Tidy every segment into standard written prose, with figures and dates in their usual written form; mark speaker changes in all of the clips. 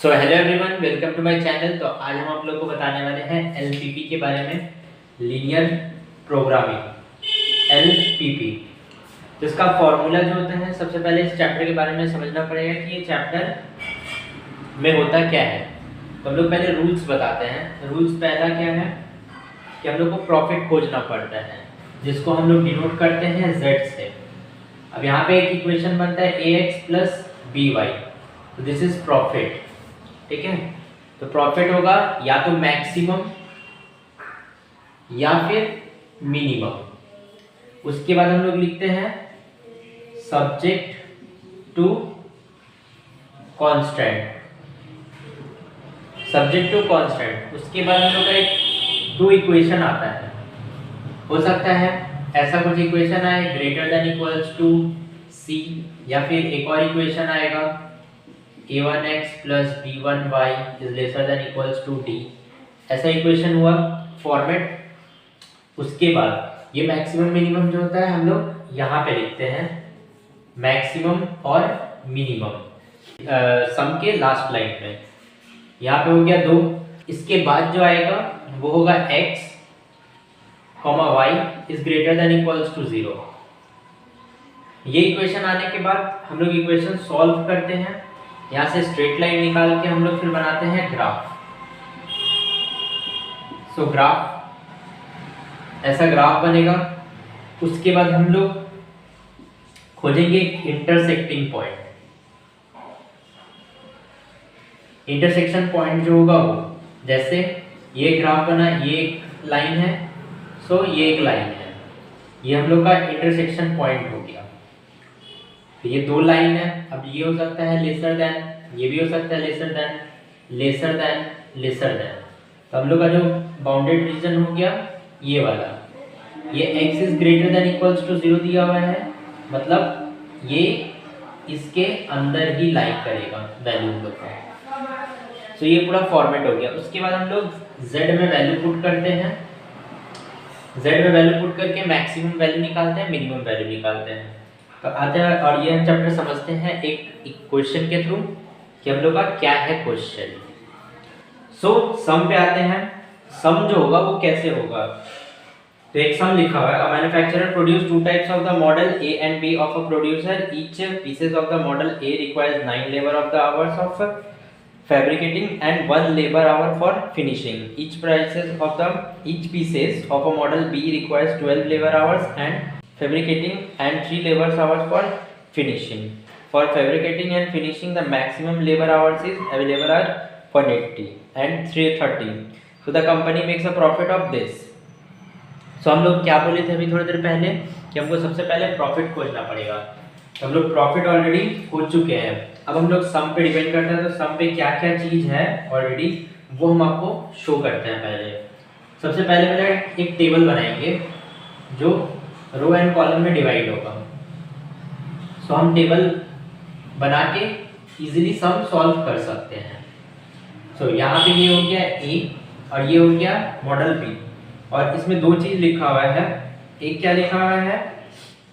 Speaker 1: So hello everyone, welcome to my channel. तो आज हम आप लोग को बताने वाले हैं एलपीपी के बारे में, लीनियर प्रोग्रामिंग एलपीपी। तो इसका फॉर्मूला जो होता है, सबसे पहले इस चैप्टर के बारे में समझना पड़ेगा कि ये चैप्टर में होता क्या है। तो हम लोग पहले रूल्स बताते हैं। रूल्स पहला क्या है कि हम लोग को प्रॉफिट खोजना पड़ता है, जिसको हम लोग डिनोट करते हैं z से। अब यहाँ पे एक इक्वेशन बनता है ax प्लस by, तो दिस इज प्रॉफिट। ठीक है, तो प्रॉफिट होगा या तो मैक्सिमम या फिर मिनिमम। उसके बाद हम लोग लिखते हैं subject to constant, subject to constant. उसके बाद हम लोग का एक दो इक्वेशन आता है। हो सकता है ऐसा कुछ इक्वेशन आए greater than equals to c, या फिर एक और इक्वेशन आएगा a1x plus b1y is lesser than equals to d। ऐसा इक्वेशन हुआ फॉर्मेट। उसके बाद ये मैक्सिमम मिनिमम जो होता है हम लोग यहाँ पे लिखते हैं, मैक्सिमम और मिनिमम सम के लास्ट लाइन में। यहाँ पे हो गया 2। इसके बाद जो आएगा वो होगा x, y is greater than equals to 0। ये इक्वेशन आने के बाद हम लोग इक्वेशन सॉल्व करते हैं। यहाँ से स्ट्रेट लाइन निकाल के हम लोग फिर बनाते हैं ग्राफ। सो ग्राफ, ऐसा ग्राफ बनेगा। उसके बाद हम लोग खोजेंगे इंटरसेक्टिंग पॉइंट। इंटरसेक्शन पॉइंट जो होगा वो, जैसे ये ग्राफ बना, ये एक लाइन है, सो ये एक लाइन है, ये हम लोग का इंटरसेक्शन पॉइंट हो गया। तो ये दो लाइन है। अब ये हो सकता है लेसर देन, ये भी हो सकता है lesser than, lesser than, lesser than. तो हम लोग का जो बाउंडेड रीजन हो गया ये वाला, ये x is greater than equals to 0 दिया हुआ है, मतलब ये इसके अंदर ही लाइक करेगा वैल्यू लोग का। तो ये पूरा फॉर्मेट हो गया। उसके बाद हम लोग z में वैल्यू पुट करते हैं। z में वैल्यू पुट करके मैक्सिमम वैल्यू निकालते हैं, मिनिमम वैल्यू निकालते हैं। तो आते हैं और ये हम चैप्टर समझते हैं एक क्वेश्चन के थ्रू कि हम लोग का क्या है क्वेश्चन। सो सम पे आते हैं। सम जो होगा वो कैसे होगा, तो एक सम लिखा हुआ है, a manufacturer produce two types of the model A and B of a producer, each pieces of the model A requires 9 labour of the hours of fabricating and 1 labour hour for finishing. Each pieces of a model B requires 12 labour hours and fabricating and 3 labor hours for finishing. For fabricating and finishing the maximum labor hours is available are 180 and 330. So the company makes a profit of this. So हम लोग क्या बोले थे अभी थोड़ी देर पहले कि हमको सबसे पहले प्रॉफिट खोजना पड़ेगा। तो हम लोग प्रॉफिट ऑलरेडी खोज चुके हैं। अब हम लोग सम पे डिपेंड करते हैं, तो सम पे क्या क्या चीज है ऑलरेडी वो हम आपको शो करते हैं। पहले सबसे पहले एक टेबल बनाएंगे जो रो एंड कॉलम में डिवाइड होगा। सो हम टेबल बना के इजीली सम सॉल्व कर सकते हैं। सो यहाँ पे ये हो गया ए और ये हो गया मॉडल बी, और इसमें दो चीज लिखा हुआ है। एक क्या लिखा हुआ है,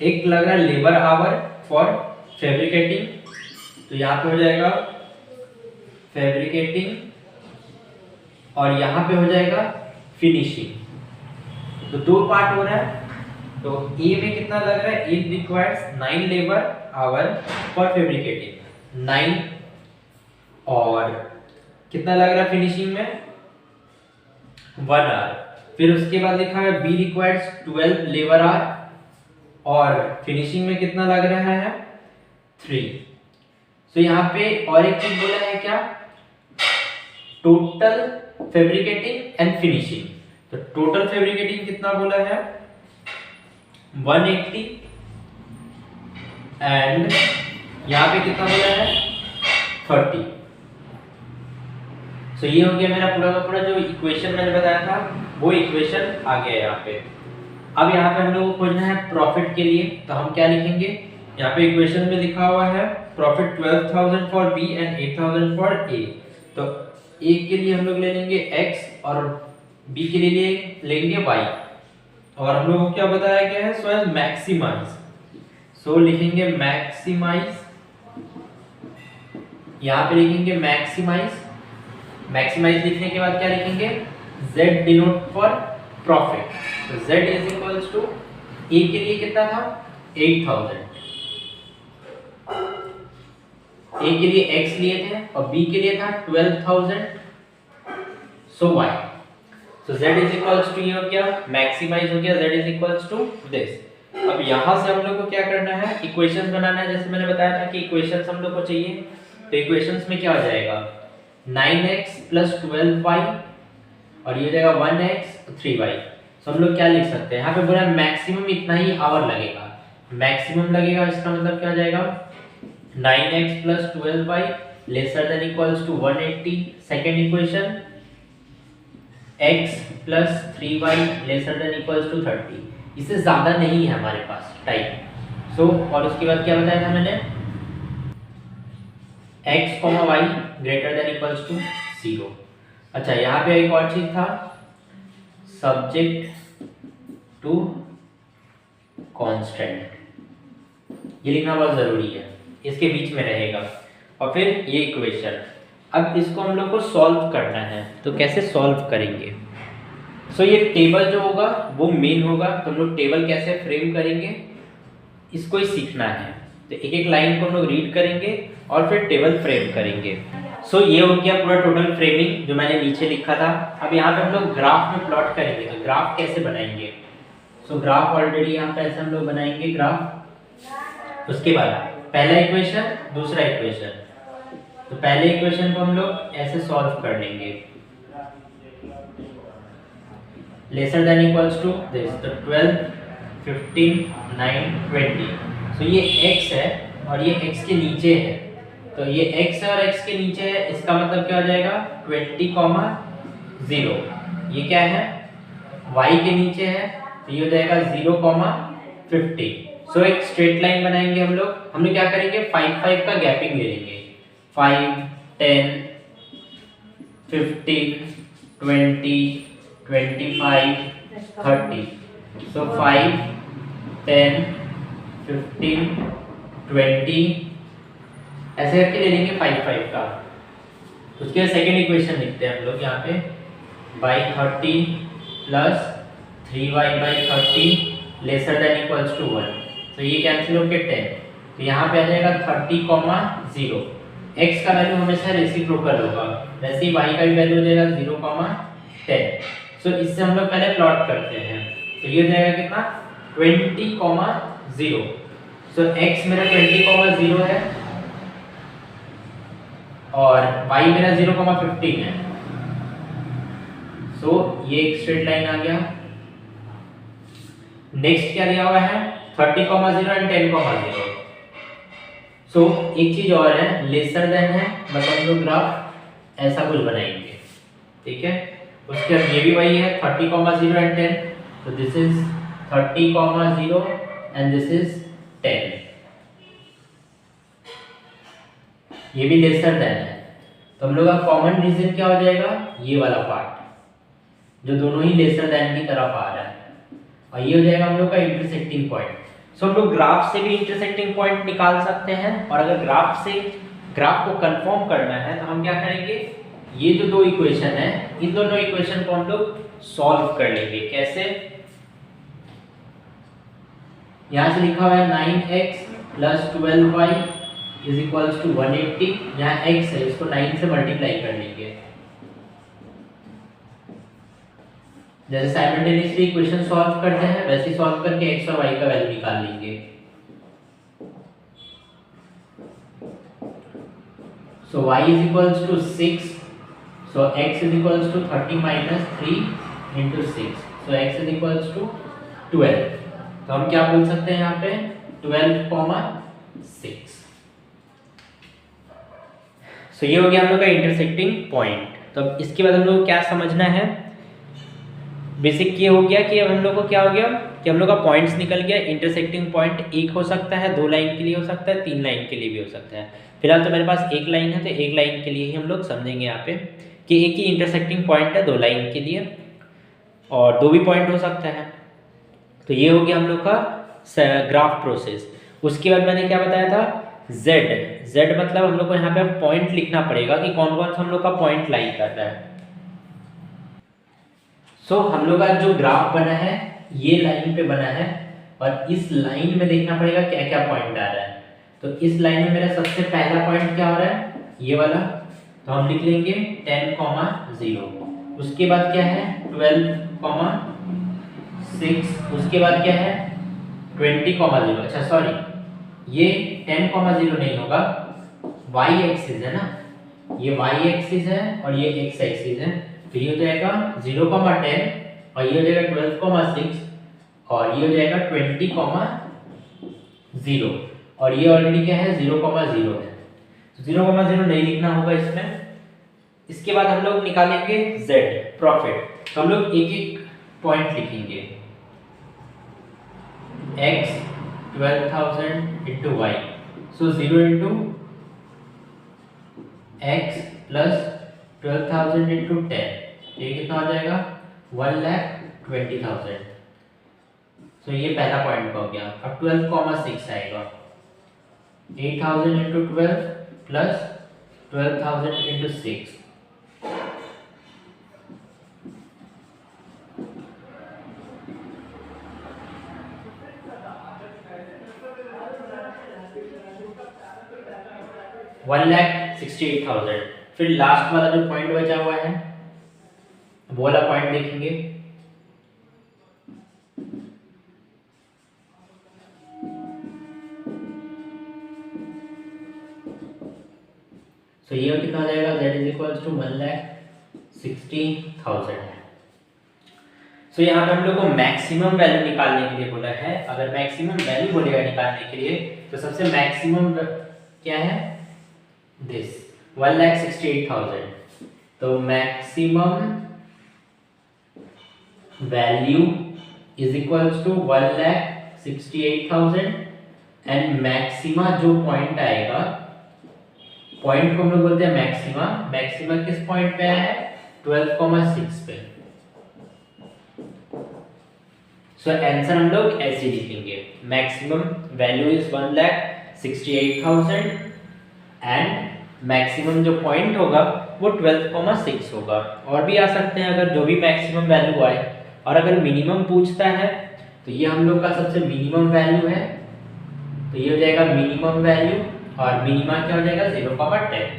Speaker 1: एक लग रहा है लेबर आवर फॉर फैब्रिकेटिंग, तो यहाँ पे हो जाएगा फैब्रिकेटिंग, और यहाँ पे हो जाएगा फिनिशिंग। तो दो पार्ट हो रहा है। तो ए में कितना लग रहा है, it requires 9 labour hour for fabricating 9, और कितना लग रहा है फिनिशिंग में 1 आवर। फिर उसके बाद लिखा है बी रिक्वायर्स 12 लेबर आवर, और फिनिशिंग में कितना लग रहा है 3। तो यहाँ पे और एक चीज बोला है क्या, टोटल फैब्रिकेटिंग एंड फिनिशिंग। तो टोटल फैब्रिकेटिंग कितना बोला है 180, एंड यहाँ पे कितना बोला है 30। सो ये हो गया मेरा पूरा का पूरा जो इक्वेशन मैंने बताया था वो इक्वेशन आ गया यहाँ पे। अब यहाँ पे हम लोग को खोजना है प्रॉफिट के लिए, तो हम क्या लिखेंगे, यहाँ पे इक्वेशन में लिखा हुआ है profit 12,000 for B and 8,000 for A. तो ए के लिए हम लोग ले लेंगे x और बी के लिए लेंगे y, और हम लोग को क्या बताया गया है, सो एज मैक्सिमाइज। सो लिखेंगे मैक्सिमाइज यहाँ पे लिखेंगे मैक्सिमाइज, मैक्सिमाइज लिखने के बाद क्या लिखेंगे, Z डिनोट फॉर प्रॉफिट। तो Z इज इक्वल्स टू ए के लिए कितना था 8000, ए के लिए x लिए थे और b के लिए था 12000, so y, so z is equals to ये हो गया मैक्सिमाइज हो गया, z is equals to this. अब यहाँ से हम लोग को क्या करना है, इक्वेशंस बनाना है। जैसे मैंने बताया था कि इक्वेशंस हम लोग को चाहिए, तो इक्वेशंस में क्या हो जाएगा 9x + 12y और ये हो जाएगा 1x 3y। तो हम लोग क्या लिख सकते हैं, यहाँ पे बोला मैक्सिमम इतना ही आवर लगेगा, मैक्सिमम लगेगा, इसका मतलब क्या हो जाएगा 9x + 12y ≤ 180। Second equation x + 3y ≤ 30। इससे ज़्यादा नहीं है हमारे पास टाइम। सो और उसके बाद क्या बताया था मैंने, x, y ≥ 0। अच्छा, यहाँ पे एक और चीज़ था, सब्जेक्ट टू कांस्टेंट, ये लिखना बहुत ज़रूरी है, इसके बीच में रहेगा। और फिर ये इक्वेशन, अब इसको हम लोग को सॉल्व करना है, तो कैसे सॉल्व करेंगे। सो ये टेबल जो होगा वो मेन होगा, तो हम लोग टेबल कैसे फ्रेम करेंगे इसको ही सीखना है। तो एक एक लाइन को हम लोग रीड करेंगे और फिर टेबल फ्रेम करेंगे। सो ये हो गया पूरा टोटल फ्रेमिंग जो मैंने नीचे लिखा था। अब यहाँ पे हम लोग ग्राफ में प्लॉट करेंगे, तो ग्राफ कैसे बनाएंगे। सो ग्राफ ऑलरेडी यहाँ पे ऐसे हम लोग बनाएंगे ग्राफ। उसके बाद पहला इक्वेशन, दूसरा इक्वेशन, तो पहले इक्वेशन को हम लोग ऐसे सॉल्व कर लेंगे, lesser than equals to this, तो 12 15 9 20। सो ये x है और ये x के नीचे है, तो ये x है और x के नीचे है, इसका मतलब क्या हो जाएगा 20, 0। ये क्या है y के नीचे है, तो ये हो जाएगा 0, 50। सो एक स्ट्रेट लाइन बनाएंगे हम लोग क्या करेंगे 5 5 का गैपिंग ले लेंगे, 5 10 15 20 25 30। सो 5 10 15 20 ऐसे करके ले लेंगे 5 5 का। उसके बाद सेकेंड इक्वेशन लिखते हैं हम लोग यहाँ पे, बाई 30 + 3y/30 ≤ 1। तो ये कैंसिल होके 10, तो यहाँ पे आ जाएगा 30, 0। x का वैल्यू हमेशा रेसिप्रोकल होगा, वैसे ही y का भी वैल्यू हो जाएगा 0, 10। सो इससे हम लोग पहले प्लॉट करते हैं, तो ये हो जाएगा कितना 20, 0। सो x मेरा 20, 0 है और y मेरा 0, 15 है। सो ये एक स्ट्रेट लाइन आ गया। नेक्स्ट क्या दिया हुआ है 30, 0 एंड 10, 0। सो एक चीज और है, लेसर देन है, मतलब हम लोग ग्राफ ऐसा कुछ बनाएंगे, ठीक है। उसके बाद ये भी वही है 30, 0 एंड 10, तो this is 30, 0 and this is 10। ये भी लेसर देन है, तो हम लोग का कॉमन रीजन क्या हो जाएगा, ये वाला पार्ट जो दोनों ही लेसर देन की तरफ आ रहा है, और ये हो जाएगा हम लोग का इंटरसेक्टिंग पॉइंट। सो हम लोग ग्राफ से भी इंटरसेक्टिंग पॉइंट निकाल सकते हैं, और अगर ग्राफ को कंफर्म करना है तो हम क्या करेंगे, ये जो दो इक्वेशन है इन दोनों इक्वेशन को हम लोग सॉल्व कर लेंगे। कैसे, यहाँ से लिखा हुआ है 9x + 12y = 180। यहाँ x है, इसको 9 से मल्टीप्लाई कर लेंगे। जैसे साइमल्टेनियसली इक्वेशन सॉल्व करते हैं वैसे ही सॉल्व करके x और y का वैल्यू निकाल लेंगे। सो y = 6, so x = 30 - 3 × 6, so x = 12। तो हम क्या बोल सकते हैं यहाँ पे 12, 6। सो ये हो गया हम लोग का इंटरसेक्टिंग पॉइंट। तो अब इसके बाद हम लोग को क्या समझना है, बेसिक ये हो गया कि अब हम लोग को क्या हो गया कि हम लोग का पॉइंट्स निकल गया। इंटरसेक्टिंग पॉइंट एक हो सकता है, 2 लाइन के लिए हो सकता है, 3 लाइन के लिए भी हो सकता है। फिलहाल तो मेरे पास 1 लाइन है, तो 1 लाइन के लिए ही हम लोग समझेंगे यहाँ पे कि एक ही इंटरसेक्टिंग पॉइंट है 2 लाइन के लिए, और 2 भी पॉइंट हो सकता है। तो ये हो गया हम लोग का ग्राफ प्रोसेस। उसके बाद मैंने क्या बताया था, जेड, जेड मतलब हम लोग को यहाँ पे पॉइंट लिखना पड़ेगा कि कौन कौन सा हम लोग का पॉइंट लाई कर रहा है। सो हम लोग का जो ग्राफ बना है ये लाइन पे बना है और इस लाइन में देखना पड़ेगा क्या क्या पॉइंट आ रहा है। तो इस लाइन में मेरा सबसे पहला पॉइंट क्या हो रहा है, ये वाला, तो हम लिख लेंगे 10,0। उसके बाद क्या है 12,6, उसके बाद क्या है 20,0। अच्छा सॉरी, ये 10,0 नहीं होगा, y एक्सिस है ना, ये y एक्सिस है और ये x एक्सिस है, तो ये हो जाएगा 0,10 और ये हो जाएगा 12,6 और ये हो जाएगा 20,0 और ये ऑलरेडी क्या है 0,0 है, तो 0,0 नहीं लिखना होगा इसमें। इसके बाद हम लोग निकालेंगे z प्रॉफिट, तो हम लोग एक एक पॉइंट लिखेंगे। x 12,000 into y, so 0 into x plus 12,000 into 10, ये कितना हो जाएगा 1,20,000। तो ये पहला पॉइंट हो गया। अब 12,6 आएगा, 8,000 into 12 plus 12,000 into 6, $1,68,000। फिर लास्ट वाला जो पॉइंट बचा हुआ है वो वाला पॉइंट देखेंगे। तो ये कितना हो जाएगा z इज इक्वल टू 1,60,000। सो यहाँ पे हम लोग को मैक्सिमम वैल्यू निकालने के लिए बोला है। अगर मैक्सिमम वैल्यू बोलेगा निकालने के लिए तो सबसे मैक्सिमम क्या है दिस 1,68,000। तो maximum value is equal to 1,68,000 and maxima जो पॉइंट आएगा, पॉइंट को हम लोग बोलते हैं मैक्सिमा, मैक्सिमा किस पॉइंट पे है 12,6 पे। सो आंसर हम लोग ऐसे लिखेंगे, maximum value is 1,68,000 and maximum जो पॉइंट होगा वो 12,6 होगा। और भी आ सकते हैं अगर जो भी मैक्सिमम वैल्यू आए, और अगर मिनिमम पूछता है तो ये हम लोग का सबसे मिनिमम वैल्यू है, तो ये हो जाएगा मिनिमम वैल्यू और मिनिमा क्या हो जाएगा 0,10।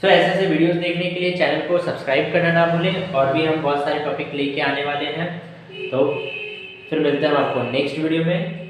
Speaker 1: सो ऐसे वीडियोस देखने के लिए चैनल को सब्सक्राइब करना ना भूलें, और भी हम बहुत सारे टॉपिक लेके आने वाले हैं। तो फिर मिलते हैं आपको नेक्स्ट वीडियो में।